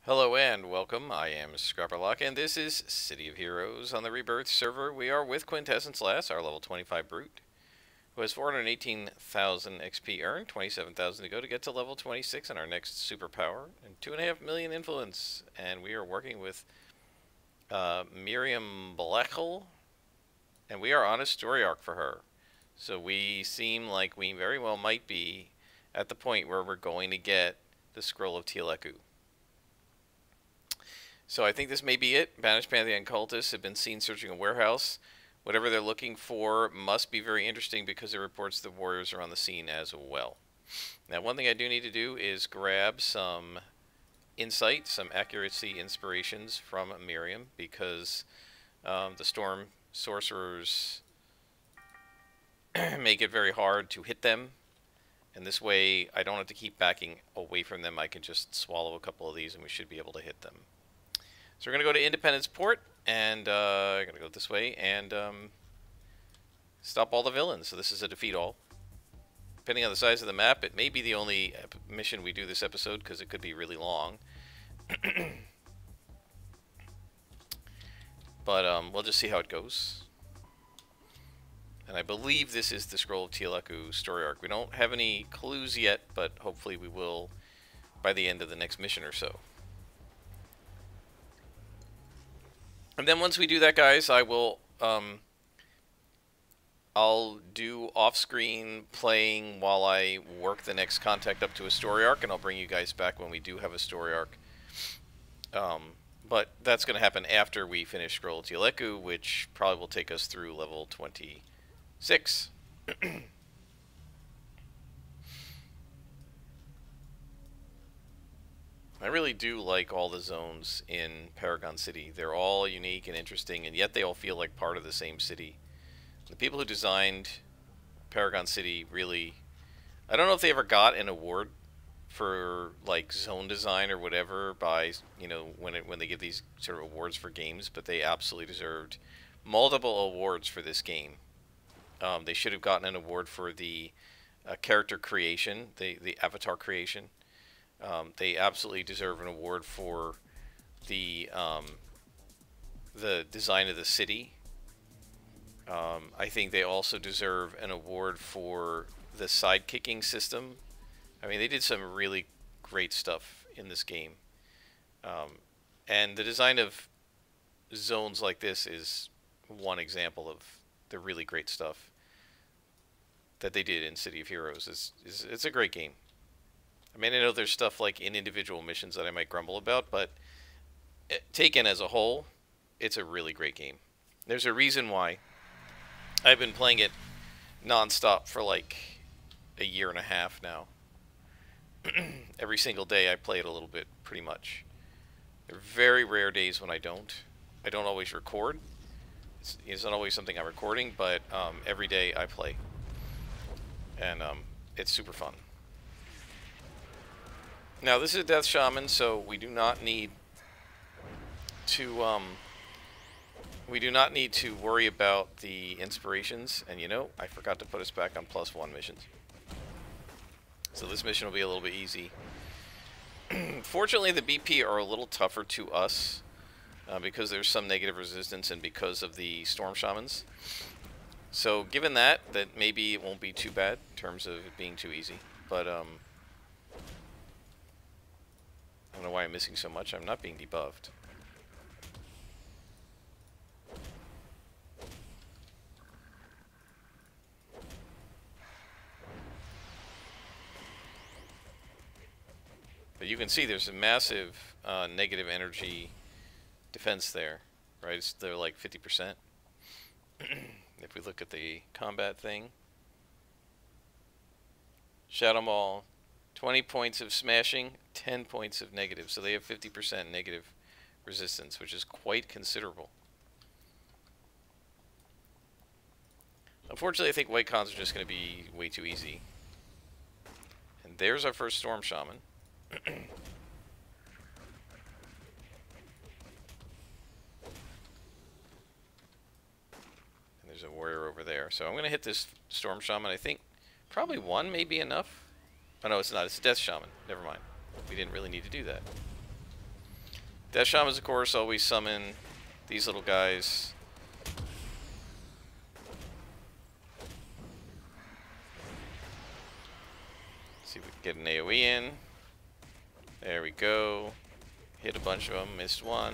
Hello and welcome. I am Scrapperlock, and this is City of Heroes on the Rebirth server. We are with Quintessence last, our level 25 brute, who has 418,000 XP earned, 27,000 to go to get to level 26 on our next superpower, and 2.5 million influence. And we are working with Miriam Blechel, and we are on a story arc for her. So we seem like we very well might be at the point where we're going to get the Scroll of Teoleku. So I think this may be it. Banished Pantheon cultists have been seen searching a warehouse. Whatever they're looking for must be very interesting because it reports the warriors are on the scene as well. Now, one thing I do need to do is grab some insight, some accuracy inspirations from Miriam, because the storm sorcerers make it very hard to hit them. And this way, I don't have to keep backing away from them. I can just swallow a couple of these and we should be able to hit them. So we're going to go to Independence Port, and I'm going to go this way, and stop all the villains. So this is a defeat all. Depending on the size of the map, it may be the only mission we do this episode, because it could be really long. But we'll just see how it goes. And I believe this is the Scroll of Teoleku story arc. We don't have any clues yet, but hopefully we will by the end of the next mission or so. And then once we do that, guys, I will, I'll do off-screen playing while I work the next contact up to a story arc, and I'll bring you guys back when we do have a story arc. But that's going to happen after we finish Scroll of Teoleku, which probably will take us through level 26. I really do like all the zones in Paragon City. They're all unique and interesting, and yet they all feel like part of the same city. The people who designed Paragon City really... I don't know if they ever got an award for, like, zone design or whatever by, you know, when they give these sort of awards for games, but they absolutely deserved multiple awards for this game. They should have gotten an award for the character creation, the avatar creation. They absolutely deserve an award for the design of the city. I think they also deserve an award for the sidekicking system. I mean, they did some really great stuff in this game. And the design of zones like this is one example of the really great stuff that they did in City of Heroes. It's a great game. I mean, I know there's stuff like in individual missions that I might grumble about, but taken as a whole, it's a really great game. There's a reason why I've been playing it non-stop for like a year and a half now. Every single day I play it a little bit, pretty much. There are very rare days when I don't. I don't always record. It's not always something I'm recording, but every day I play. And it's super fun. Now, this is a Death Shaman, so we do not need to worry about the inspirations. And you know, I forgot to put us back on +1 missions. So this mission will be a little bit easy. Fortunately, the BP are a little tougher to us because there's some negative resistance and because of the Storm Shamans. So given that maybe it won't be too bad in terms of it being too easy. But I don't know why I'm missing so much. I'm not being debuffed. But you can see there's a massive negative energy defense there, right? They're like 50%. If we look at the combat thing. Shadow Maul. 20 points of smashing, 10 points of negative. So they have 50% negative resistance, which is quite considerable. Unfortunately, I think white cons are just going to be way too easy. And there's our first Storm Shaman. And there's a warrior over there. So I'm going to hit this Storm Shaman. I think probably one may be enough. Oh no, it's not. It's a Death Shaman. Never mind. We didn't really need to do that. Death Shamans, of course, always summon these little guys. See if we can get an AoE in. There we go. Hit a bunch of them, missed one.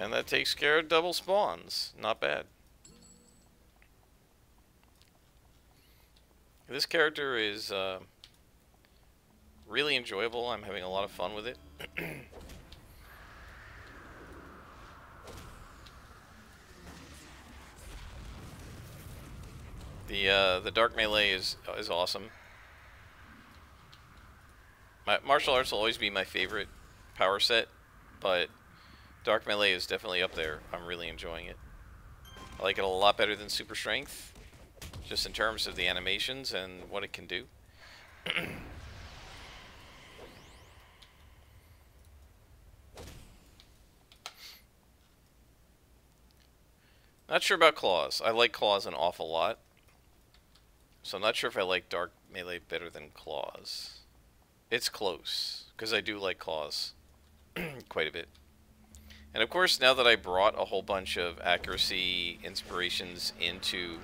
And that takes care of double spawns. Not bad. This character is really enjoyable. I'm having a lot of fun with it. The dark melee is awesome. Martial arts will always be my favorite power set, but dark melee is definitely up there. I'm really enjoying it. I like it a lot better than super strength, just in terms of the animations and what it can do. Not sure about claws. I like claws an awful lot, so I'm not sure if I like dark melee better than claws. It's close, because I do like claws quite a bit. And of course, now that I brought a whole bunch of accuracy inspirations into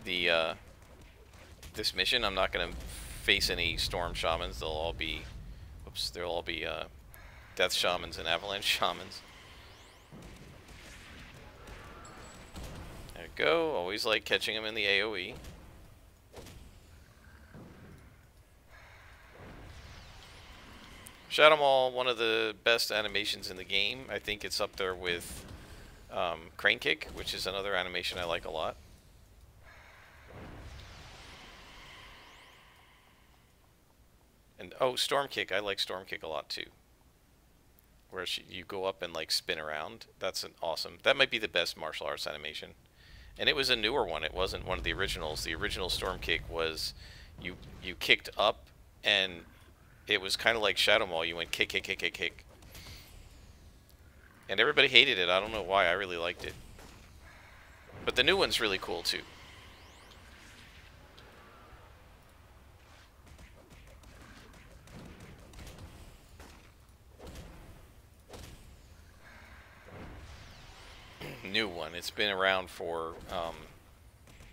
the this mission, I'm not going to face any storm shamans. They'll all be, oops, they'll all be death shamans and avalanche shamans. There we go. Always like catching them in the AoE. Shadow Maul, one of the best animations in the game. I think it's up there with Crane Kick, which is another animation I like a lot. And oh, Storm Kick, I like Storm Kick a lot too. Where you go up and like spin around. That's an awesome. That might be the best martial arts animation. And it was a newer one. It wasn't one of the originals. The original Storm Kick was you kicked up and it was kind of like Shadow Maul. You went kick, kick, kick, kick, kick. And everybody hated it. I don't know why. I really liked it. But the new one's really cool, too. New one. It's been around for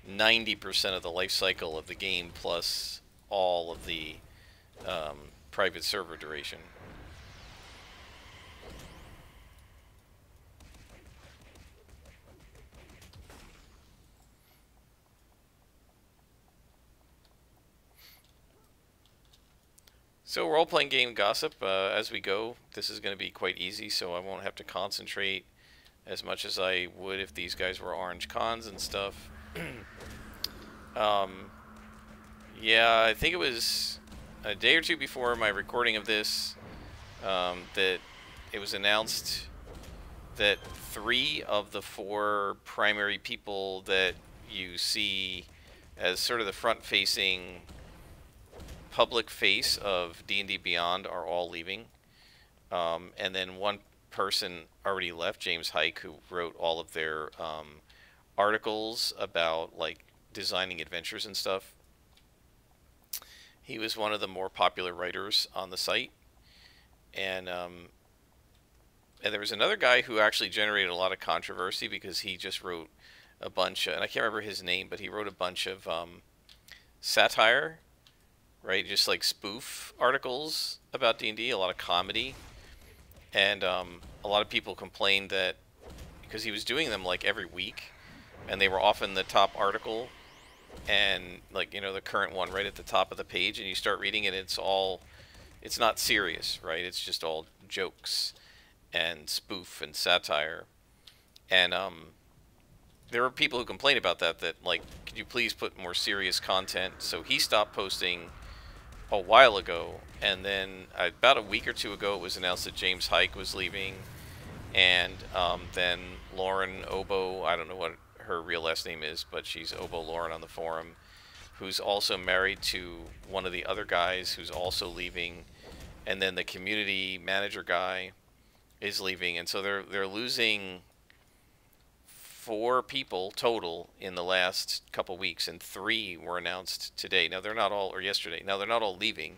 90% of the life cycle of the game, plus all of the private server duration. So role-playing game gossip as we go. This is going to be quite easy, so I won't have to concentrate as much as I would if these guys were orange cons and stuff. Yeah, I think it was a day or two before my recording of this that it was announced that 3 of the 4 primary people that you see as sort of the front-facing public face of D&D Beyond are all leaving. And then one person already left, James Hyke, who wrote all of their articles about like designing adventures and stuff. He was one of the more popular writers on the site, and there was another guy who actually generated a lot of controversy because he just wrote a bunch of, and I can't remember his name, but he wrote a bunch of satire, right? Just like spoof articles about D&D, a lot of comedy, and a lot of people complained that because he was doing them like every week, and they were often the top article. And like, you know, the current one right at the top of the page, and you start reading it, it's not serious, right? It's just all jokes and spoof and satire. And there were people who complained about that like, could you please put more serious content? So he stopped posting a while ago, and then about a week or two ago it was announced that James Hyke was leaving, and then Lauren Obo, I don't know what her real last name is, but she's Obo Lauren on the forum. who's also married to one of the other guys who's also leaving, and then the community manager guy is leaving, and so they're losing 4 people total in the last couple weeks, and 3 were announced today. Now they're not all, or yesterday. Now they're not all leaving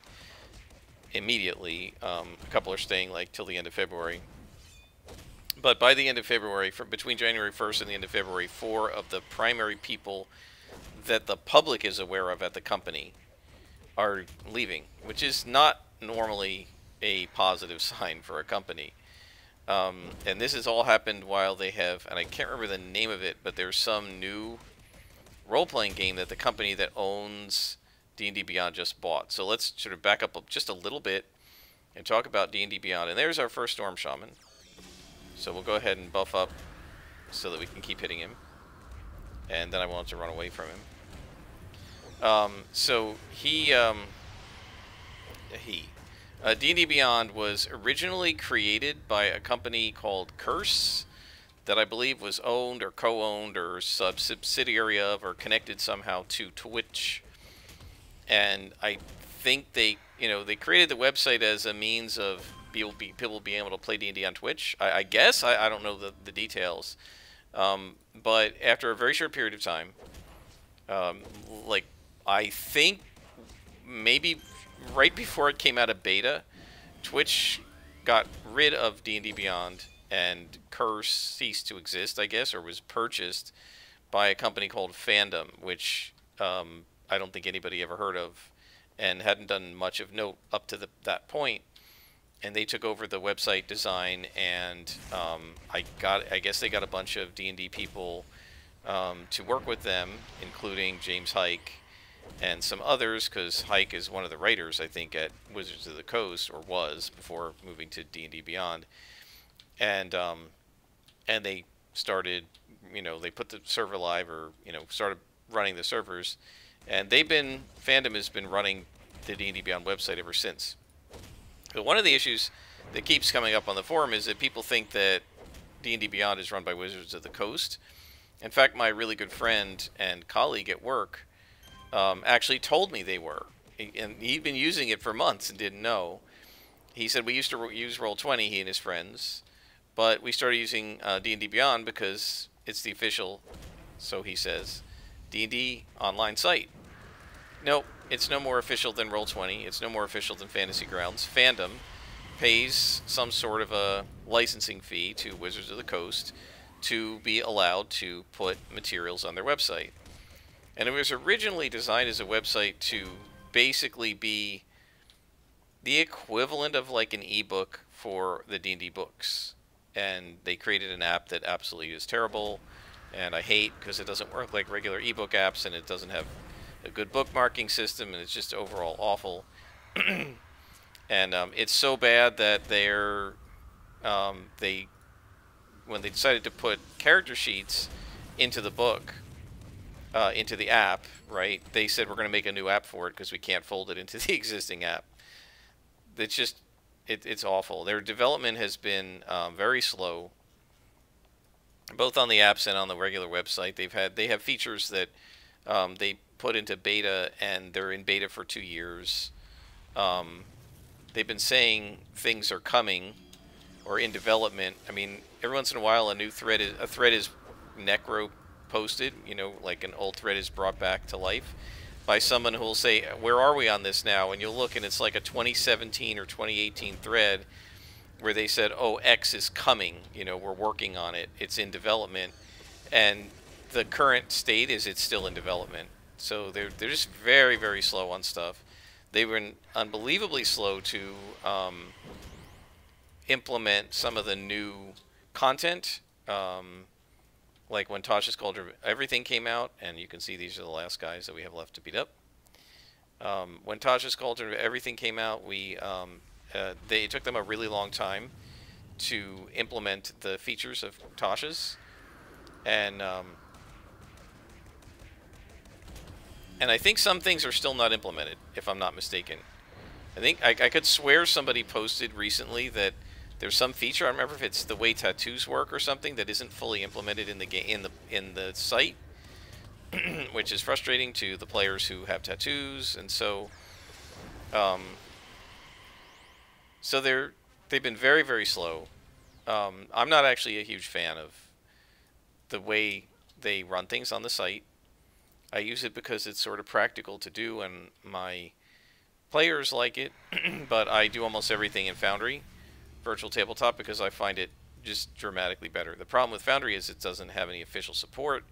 immediately. A couple are staying like till the end of February. But by the end of February, from between January 1st and the end of February, 4 of the primary people that the public is aware of at the company are leaving, which is not normally a positive sign for a company. And this has all happened while they have, and I can't remember the name of it, but there's some new role-playing game that the company that owns D&D Beyond just bought. So let's sort of back up just a little bit and talk about D&D Beyond. And there's our first Storm Shaman. So we'll go ahead and buff up so that we can keep hitting him. And then I want to run away from him. So D&D Beyond was originally created by a company called Curse that I believe was owned or co-owned or subsidiary of or connected somehow to Twitch. And I think they created the website as a means of people being able to play D&D on Twitch. I guess. I don't know the details. But after a very short period of time, like I think maybe right before it came out of beta, Twitch got rid of D&D Beyond and Curse ceased to exist, I guess, or was purchased by a company called Fandom, which I don't think anybody ever heard of and hadn't done much of note up to that point. And they took over the website design, and I guess they got a bunch of D&D people to work with them, including James Hyke and some others, because Hyke is one of the writers, I think, at Wizards of the Coast, or was before moving to D&D Beyond. And they started, they put the server live, or started running the servers, and Fandom has been running the D&D Beyond website ever since. But one of the issues that keeps coming up on the forum is that people think that D&D Beyond is run by Wizards of the Coast. In fact, my really good friend and colleague at work actually told me they were. And he'd been using it for months and didn't know. He said, we used to use Roll20, he and his friends, but we started using D&D Beyond because it's the official, so he says, D&D online site. Nope, it's no more official than Roll20. It's no more official than Fantasy Grounds. Fandom pays some sort of a licensing fee to Wizards of the Coast to be allowed to put materials on their website. And it was originally designed as a website to basically be the equivalent of like an ebook for the D&D books. And they created an app that absolutely is terrible, and I hate because it doesn't work like regular ebook apps, and it doesn't have a good bookmarking system, and it's just overall awful. And it's so bad that when they decided to put character sheets into the book, into the app, right, they said we're going to make a new app for it because we can't fold it into the existing app. It's just, it's awful. Their development has been very slow, both on the apps and on the regular website. They have features that they put into beta, and they're in beta for 2 years. They've been saying things are coming or in development. I mean, every once in a while a thread is necro posted, like an old thread is brought back to life by someone who will say, where are we on this now? And you'll look, and it's like a 2017 or 2018 thread where they said, oh, X is coming, we're working on it, it's in development. And the current state is it's still in development. So they're just very, very slow on stuff. They've been unbelievably slow to implement some of the new content. Like when Tasha's Cauldron Everything came out, and you can see these are the last guys that we have left to beat up. When Tasha's Cauldron Everything came out, it took them a really long time to implement the features of Tasha's, and I think some things are still not implemented, if I'm not mistaken. I think I could swear somebody posted recently that there's some feature, I don't remember if it's the way tattoos work or something, that isn't fully implemented in the game, in the site. which is frustrating to the players who have tattoos, and um, so they've been very, very slow. I'm not actually a huge fan of the way they run things on the site. I use it because it's sort of practical to do, and my players like it, but I do almost everything in Foundry, Virtual Tabletop, because I find it just dramatically better. The problem with Foundry is it doesn't have any official support.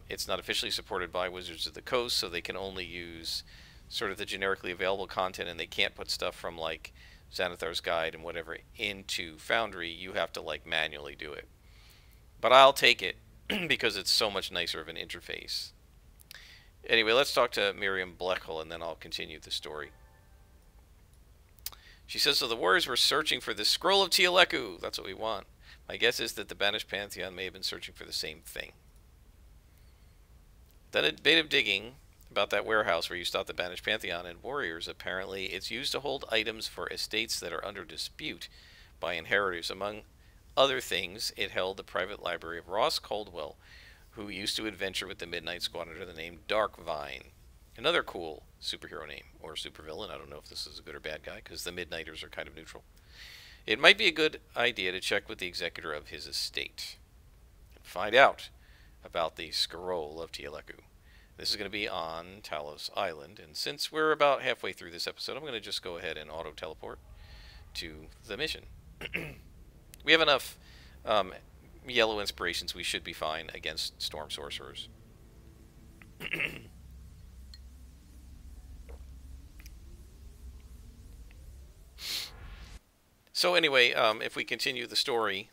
It's not officially supported by Wizards of the Coast, so they can only use sort of the generically available content, and they can't put stuff from like Xanathar's Guide and whatever into Foundry. You have to like manually do it. But I'll take it because it's so much nicer of an interface. Anyway, let's talk to Miriam Blechel, and then I'll continue the story. She says, so the warriors were searching for the Scroll of Teoleku. That's what we want. My guess is that the Banished Pantheon may have been searching for the same thing. Then a bit of digging about that warehouse where you stopped the Banished Pantheon and warriors. Apparently, it's used to hold items for estates that are under dispute by inheritors. Among other things, it held the private library of Ross Caldwell, who used to adventure with the Midnight Squad under the name Darkvine. Another cool superhero name, or supervillain. I don't know if this is a good or bad guy, because the Midnighters are kind of neutral. It might be a good idea to check with the executor of his estate and find out about the Scroll of Teoleku. This is going to be on Talos Island, and since we're about halfway through this episode, I'm going to just go ahead and auto-teleport to the mission. We have enough yellow inspirations. We should be fine against storm sorcerers. So anyway, if we continue the story,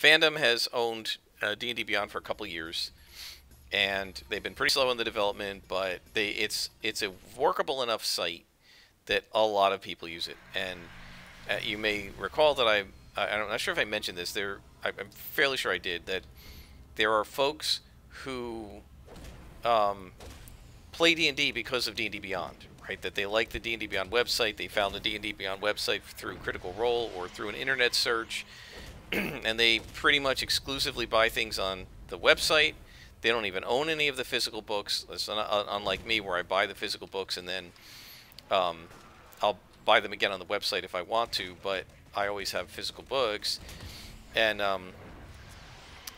Fandom has owned D&D Beyond for a couple years, and they've been pretty slow in the development, but it's a workable enough site that a lot of people use it. And you may recall that I'm not sure if I mentioned this. I'm fairly sure I did, that there are folks who play D&D because of D&D Beyond, right? That they like the D&D Beyond website. They found the D&D Beyond website through Critical Role or through an internet search, and they pretty much exclusively buy things on the website. They don't even own any of the physical books. It's unlike me, where I buy the physical books and then I'll buy them again on the website if I want to, but I always have physical books. And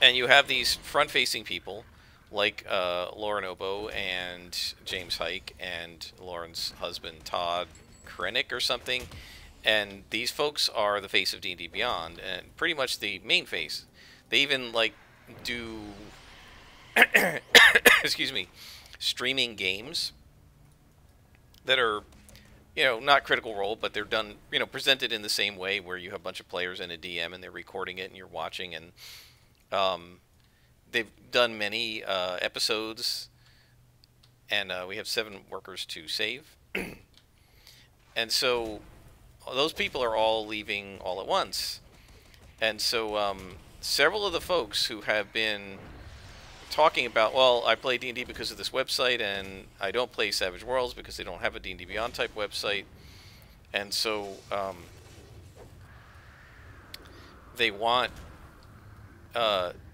you have these front-facing people like Lauren Oboe and James Hyke and Lauren's husband Todd Krennic or something, and these folks are the face of D&D Beyond, and pretty much the main face. They even like do excuse me, streaming games that are, you know, not Critical Role, but they're done, you know, presented in the same way, where you have a bunch of players and a DM and they're recording it and you're watching, and they've done many episodes, and we have 7 workers to save. And so those people are all leaving all at once. And so several of the folks who have been talking about, well, I play D&D because of this website, and I don't play Savage Worlds because they don't have a D&D Beyond type website. And so they want...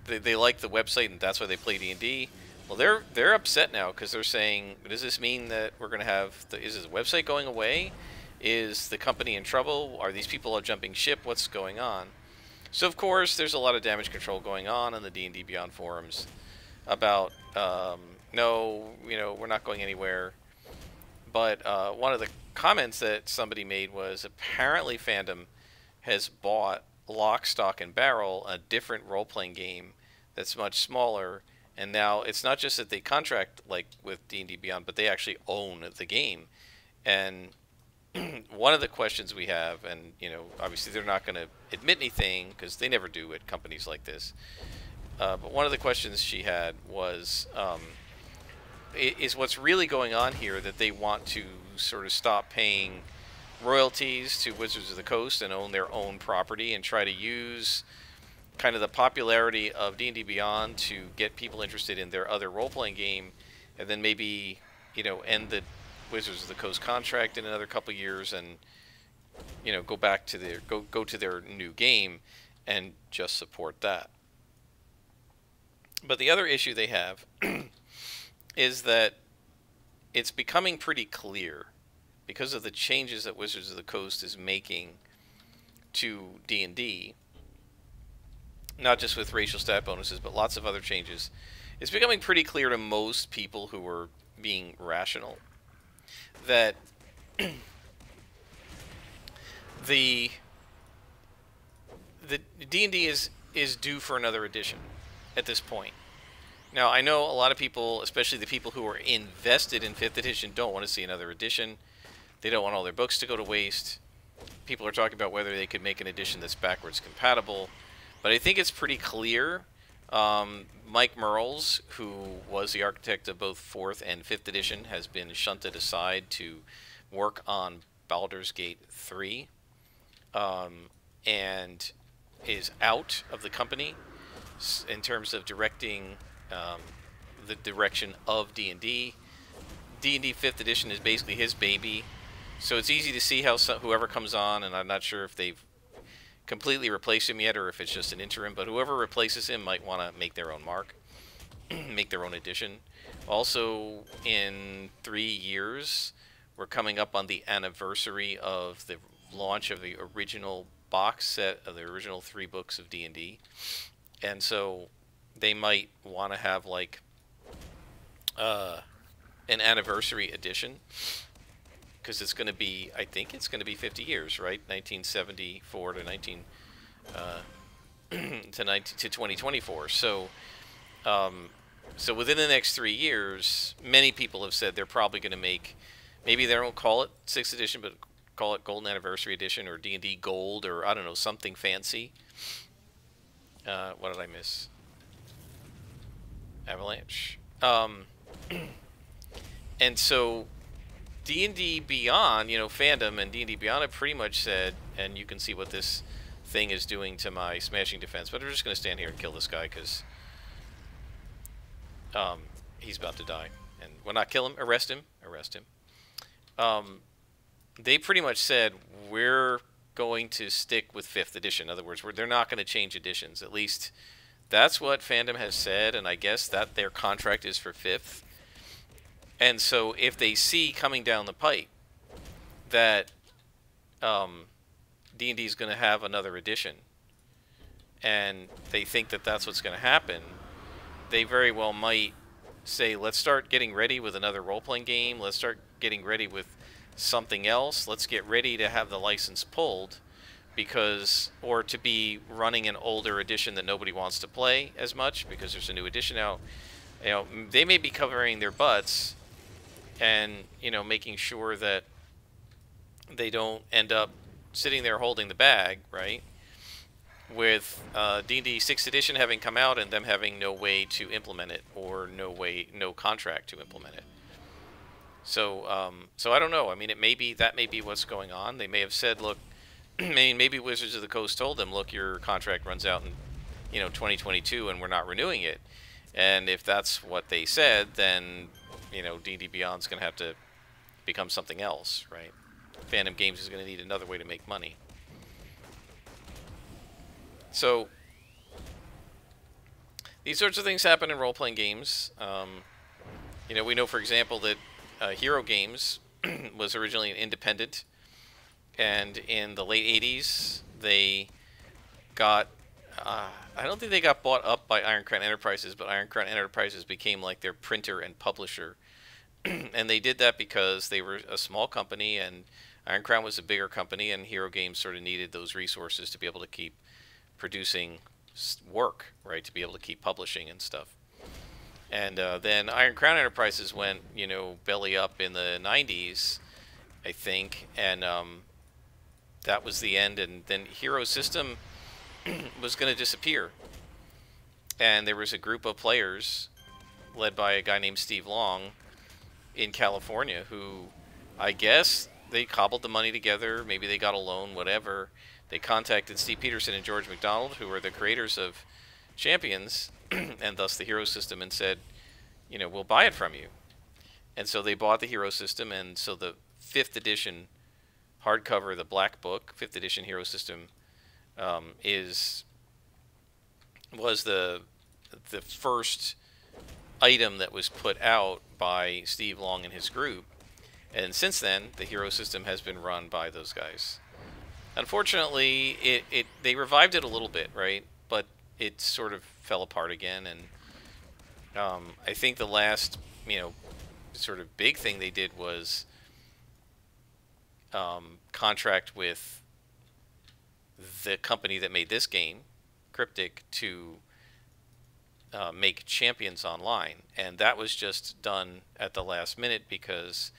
They like the website, and that's why they play D&D. Well, they're upset now because they're saying, does this mean that we're going to have... is this website going away? Is the company in trouble? Are these people jumping ship? What's going on? So, of course, there's a lot of damage control going on in the D&D Beyond forums about, no, you know, we're not going anywhere. But one of the comments that somebody made was, apparently Fandom has bought Lock, Stock, and Barrel, a different role-playing game that's much smaller, and now it's not just that they contract like with D&D Beyond, but they actually own the game. And one of the questions we have, and you know, obviously they're not going to admit anything because they never do at companies like this, but one of the questions she had was, is what's really going on here that they want to sort of stop paying royalties to Wizards of the Coast and own their own property and try to use kind of the popularity of D&D Beyond to get people interested in their other role-playing game, and then maybe, you know, end the Wizards of the Coast contract in another couple years and, you know, go back to their go to their new game and just support that. But the other issue they have is that it's becoming pretty clear, because of the changes that Wizards of the Coast is making to D&D, not just with racial stat bonuses, but lots of other changes. It's becoming pretty clear to most people who are being rational that the D&D is due for another edition at this point. Now, I know a lot of people, especially the people who are invested in 5th edition, don't want to see another edition. They don't want all their books to go to waste. People are talking about whether they could make an edition that's backwards compatible. But I think it's pretty clear. Mike Merles, who was the architect of both 4th and 5th edition, has been shunted aside to work on Baldur's Gate 3, and is out of the company in terms of directing the direction of D&D. D&D 5th edition is basically his baby, so it's easy to see how whoever comes on, and I'm not sure if they've completely replaced him yet or if it's just an interim, but whoever replaces him might want to make their own mark, make their own edition. Also, in 3 years, we're coming up on the anniversary of the launch of the original box set of the original 3 books of D&D, and so they might want to have like an anniversary edition, because it's going to be, I think it's going to be 50 years, right? 1974 to 2024. So, so within the next 3 years, many people have said they're probably going to make, maybe they don't call it 6th edition, but call it Golden Anniversary Edition or D&D Gold, or I don't know, something fancy. What did I miss? Avalanche. And so D&D Beyond, you know, fandom and D&D Beyond have pretty much said, and you can see what this thing is doing to my smashing defense, but I'm just going to stand here and kill this guy because he's about to die. And well, not kill him, arrest him. Arrest him. They pretty much said, we're going to stick with 5th edition. In other words, they're not going to change editions. At least that's what fandom has said, and I guess that their contract is for 5th. And so if they see coming down the pipe that D&D is going to have another edition, and they think that that's what's going to happen, they very well might say, let's start getting ready with another role-playing game, let's start getting ready with something else, let's get ready to have the license pulled, because, or to be running an older edition that nobody wants to play as much because there's a new edition out. You know, they may be covering their butts and, you know, making sure that they don't end up sitting there holding the bag, right? With D&D 6th edition having come out and them having no way to implement it, or no contract to implement it. So, so I don't know. I mean, that may be what's going on. They may have said, look, I mean, maybe Wizards of the Coast told them, look, your contract runs out in, you know, 2022, and we're not renewing it. And if that's what they said, then, you know, D&D Beyond's going to have to become something else, right? Phantom Games is going to need another way to make money. So, these sorts of things happen in role-playing games. You know, we know, for example, that Hero Games was originally an independent, and in the late 80s, they got... I don't think they got bought up by Iron Crown Enterprises, but Iron Crown Enterprises became like their printer and publisher. And they did that because they were a small company, and Iron Crown was a bigger company, and Hero Games sort of needed those resources to be able to keep producing work, right, to be able to keep publishing and stuff. And then Iron Crown Enterprises went, you know, belly up in the 90s, I think, and that was the end. And then Hero System was going to disappear. And there was a group of players led by a guy named Steve Long in California who, I guess, they cobbled the money together. Maybe they got a loan, whatever. They contacted Steve Peterson and George McDonald, who were the creators of Champions, and thus the Hero System, and said, you know, we'll buy it from you. And so they bought the Hero System, and so the 5th edition hardcover, the Black Book, 5th edition Hero System, was the the first item that was put out by Steve Long and his group. And since then, the hero system has been run by those guys. Unfortunately, they revived it a little bit, right? But it sort of fell apart again. And I think the last, sort of big thing they did was contract with the company that made this game, Cryptic, to make Champions Online. And that was just done at the last minute because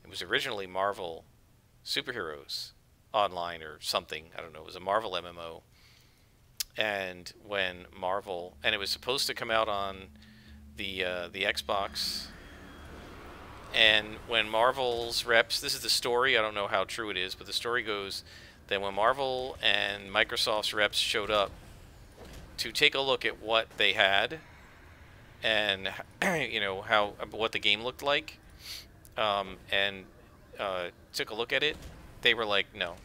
it was originally Marvel Superheroes Online or something. I don't know. It was a Marvel MMO. And when Marvel... And it was supposed to come out on the Xbox. And when Marvel's reps... This is the story. I don't know how true it is, but the story goes that when Marvel and Microsoft's reps showed up to take a look at what they had and, what the game looked like, and took a look at it, they were like, no.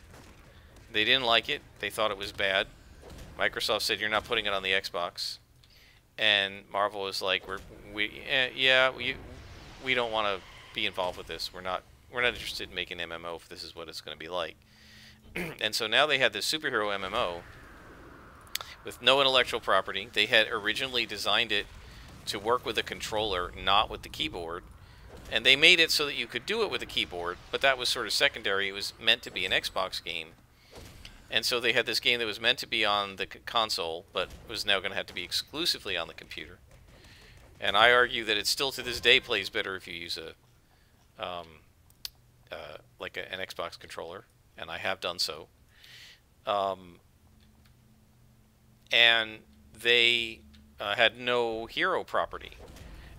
They didn't like it. They thought it was bad. Microsoft said, you're not putting it on the Xbox. And Marvel was like, we don't want to be involved with this. We're not interested in making MMO if this is what it's going to be like. And so now they had this superhero MMO with no intellectual property. They had originally designed it to work with a controller, not with the keyboard. And they made it so that you could do it with a keyboard, but that was sort of secondary. It was meant to be an Xbox game. And so they had this game that was meant to be on the console, but was now going to have to be exclusively on the computer. And I argue that it still to this day plays better if you use an Xbox controller, and I have done so. And they had no hero property.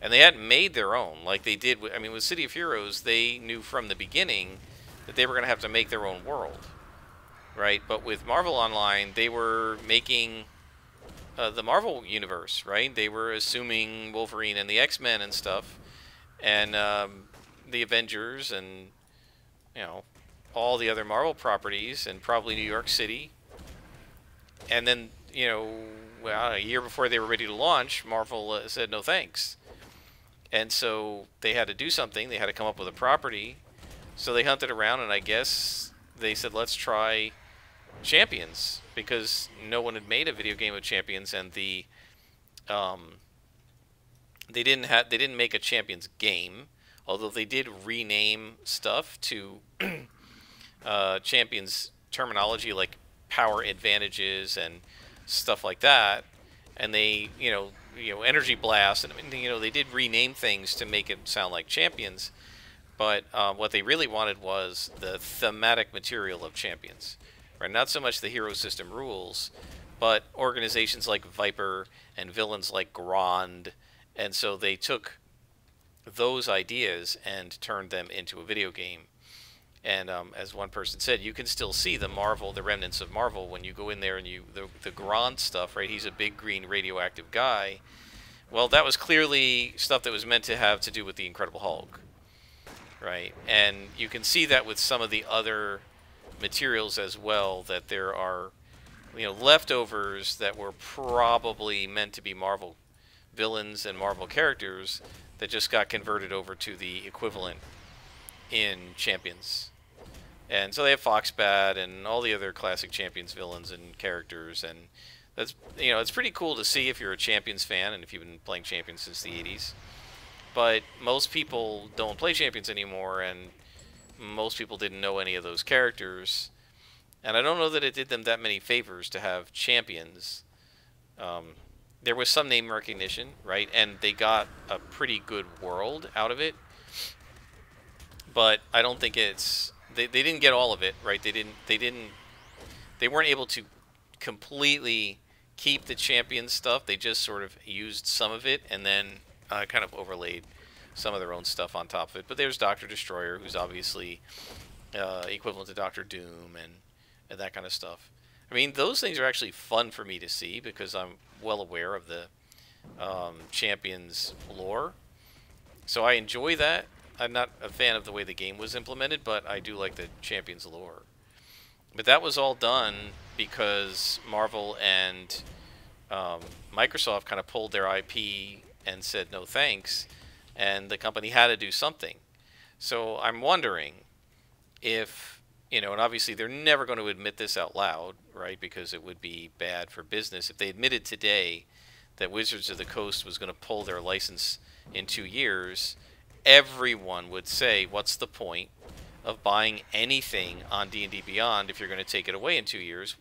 And they hadn't made their own like they did with, with City of Heroes. They knew from the beginning that they were going to have to make their own world, right? But with Marvel Online, they were making the Marvel universe, right? They were assuming Wolverine and the X-Men and stuff, and the Avengers, and all the other Marvel properties, and probably New York City. And then a year before they were ready to launch, Marvel said no thanks. And so they had to do something. They had to come up with a property. So they hunted around, and I guess they said, let's try Champions, because no one had made a video game of Champions, and they didn't make a Champions game, although they did rename stuff to Champions terminology, like power advantages and stuff like that. And they, Energy Blast, and they did rename things to make it sound like Champions. But what they really wanted was the thematic material of Champions, right? Not so much the hero system rules, but organizations like Viper and villains like Grand. And so they took those ideas and turned them into a video game. And as one person said, you can still see the remnants of Marvel when you go in there and the Grand stuff, right? He's a big green radioactive guy. Well, that was clearly stuff that was meant to have to do with the Incredible Hulk, right? And you can see that with some of the other materials as well, that there are, leftovers that were probably meant to be Marvel villains and Marvel characters that just got converted over to the equivalent in Champions. And so they have Foxbat and all the other classic Champions villains and characters, and that's it's pretty cool to see if you're a Champions fan and if you've been playing Champions since the 80s. But most people don't play Champions anymore, and most people didn't know any of those characters. And I don't know that it did them that many favors to have Champions. There was some name recognition, right? And they got a pretty good world out of it. But I don't think it's... They didn't get all of it, right? They weren't able to completely keep the Champions stuff. They just sort of used some of it and then kind of overlaid some of their own stuff on top of it. But there's Dr. Destroyer, who's obviously equivalent to Dr. Doom and that kind of stuff. I mean, those things are actually fun for me to see because I'm well aware of the Champions lore. So I enjoy that. I'm not a fan of the way the game was implemented, but I do like the Champions lore. But that was all done because Marvel and Microsoft kind of pulled their IP and said no thanks, and the company had to do something. So I'm wondering if, and obviously they're never going to admit this out loud, right? Because it would be bad for business. If they admitted today that Wizards of the Coast was going to pull their license in 2 years, everyone would say, what's the point of buying anything on D&D Beyond if you're going to take it away in 2 years?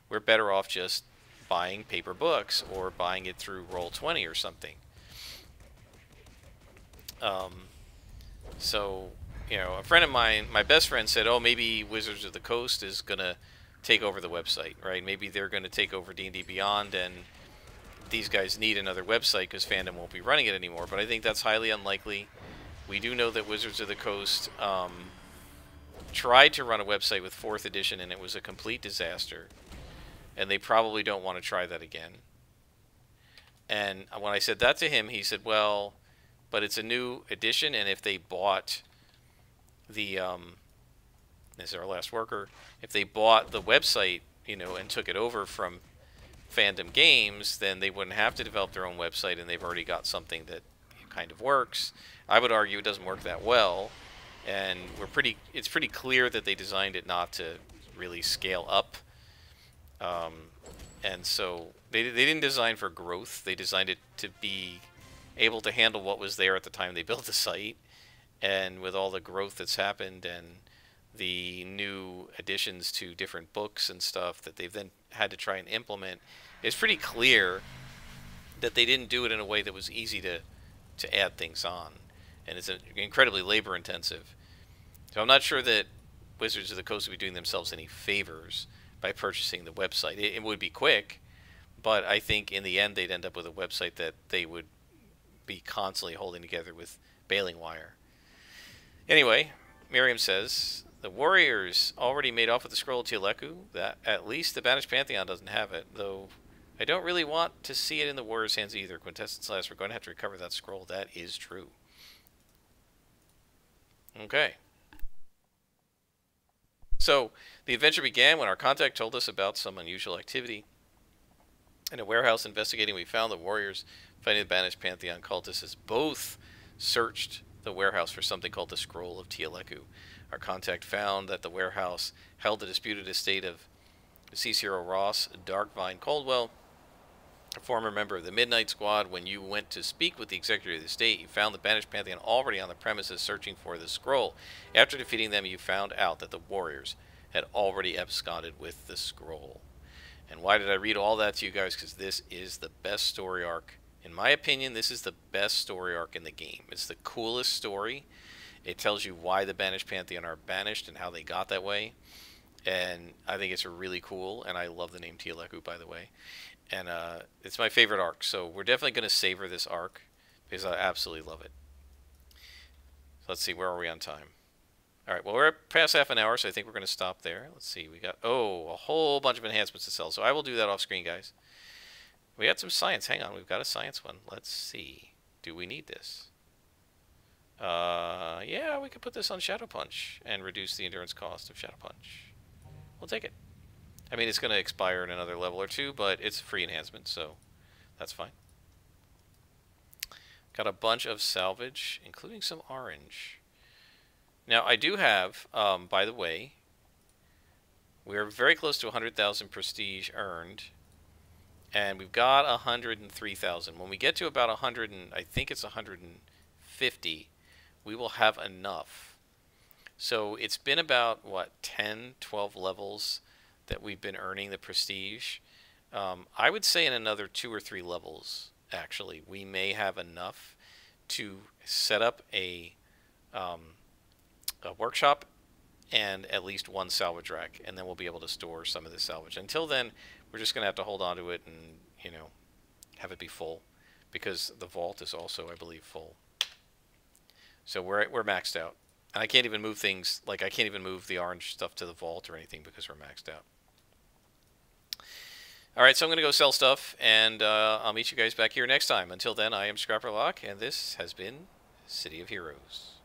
We're better off just buying paper books or buying it through Roll20 or something. So, a friend of mine, my best friend, said, oh, maybe Wizards of the Coast is going to take over the website, right? Maybe they're going to take over D&D Beyond, and these guys need another website because fandom won't be running it anymore. But I think that's highly unlikely. We do know that Wizards of the Coast tried to run a website with 4th edition, and it was a complete disaster. And they probably don't want to try that again. And when I said that to him, he said, well, but it's a new edition, and if they bought the, this is our last worker, if they bought the website, and took it over from Fandom Games, then they wouldn't have to develop their own website, and they've already got something that kind of works. I would argue it doesn't work that well, and it's pretty clear that they designed it not to really scale up. And so they didn't design for growth. They designed it to be able to handle what was there at the time they built the site. And with all the growth that's happened and the new additions to different books and stuff that they've then had to try and implement, it's pretty clear that they didn't do it in a way that was easy to add things on. And it's incredibly labor intensive. So I'm not sure that Wizards of the Coast would be doing themselves any favors by purchasing the website. It would be quick, but I think in the end they'd end up with a website that they would be constantly holding together with baling wire. Anyway, Miriam says, the Warriors already made off with the Scroll of Teoleku. That at least the Banished Pantheon doesn't have it, though I don't really want to see it in the Warriors' hands either. Quintessence last, we're going to have to recover that scroll. That is true. Okay. So, the adventure began when our contact told us about some unusual activity. In a warehouse investigating, we found the Warriors fighting the Banished Pantheon cultists both searched the warehouse for something called the Scroll of Teoleku. Our contact found that the warehouse held the disputed estate of Cicero Ross Darkvine Coldwell, a former member of the Midnight Squad. When you went to speak with the executive of the estate, you found the Banished Pantheon already on the premises searching for the scroll. After defeating them, you found out that the Warriors had already absconded with the scroll. And why did I read all that to you guys? Because this is the best story arc. In my opinion, this is the best story arc in the game. It's the coolest story. It tells you why the Banished Pantheon are banished and how they got that way. And I think it's really cool, and I love the name Teoleku, by the way. And it's my favorite arc, so we're definitely going to savor this arc because I absolutely love it. So let's see, where are we on time? All right, well, we're at past half an hour, so I think we're going to stop there. Let's see, we got, a whole bunch of enhancements to sell, so I will do that off screen, guys. We got some science. Hang on, we've got a science one. Let's see. Do we need this? Yeah, we could put this on Shadow Punch and reduce the endurance cost of Shadow Punch. We'll take it. I mean, it's going to expire in another level or two, but it's a free enhancement, so that's fine. Got a bunch of salvage, including some orange. Now, I do have, by the way, we're very close to 100,000 prestige earned, and we've got 103,000. When we get to about 100, and I think it's 150, we will have enough. So it's been about, what, 10, 12 levels that we've been earning the prestige. I would say in another 2 or 3 levels, actually, we may have enough to set up a workshop and at least one salvage rack, and then we'll be able to store some of the salvage. Until then, we're just going to have to hold on to it and, have it be full, because the vault is also, I believe, full. So we're maxed out. And I can't even move things, like I can't even move the orange stuff to the vault or anything because we're maxed out. Alright, so I'm going to go sell stuff, and I'll meet you guys back here next time. Until then, I am Scrapper Lock, and this has been City of Heroes.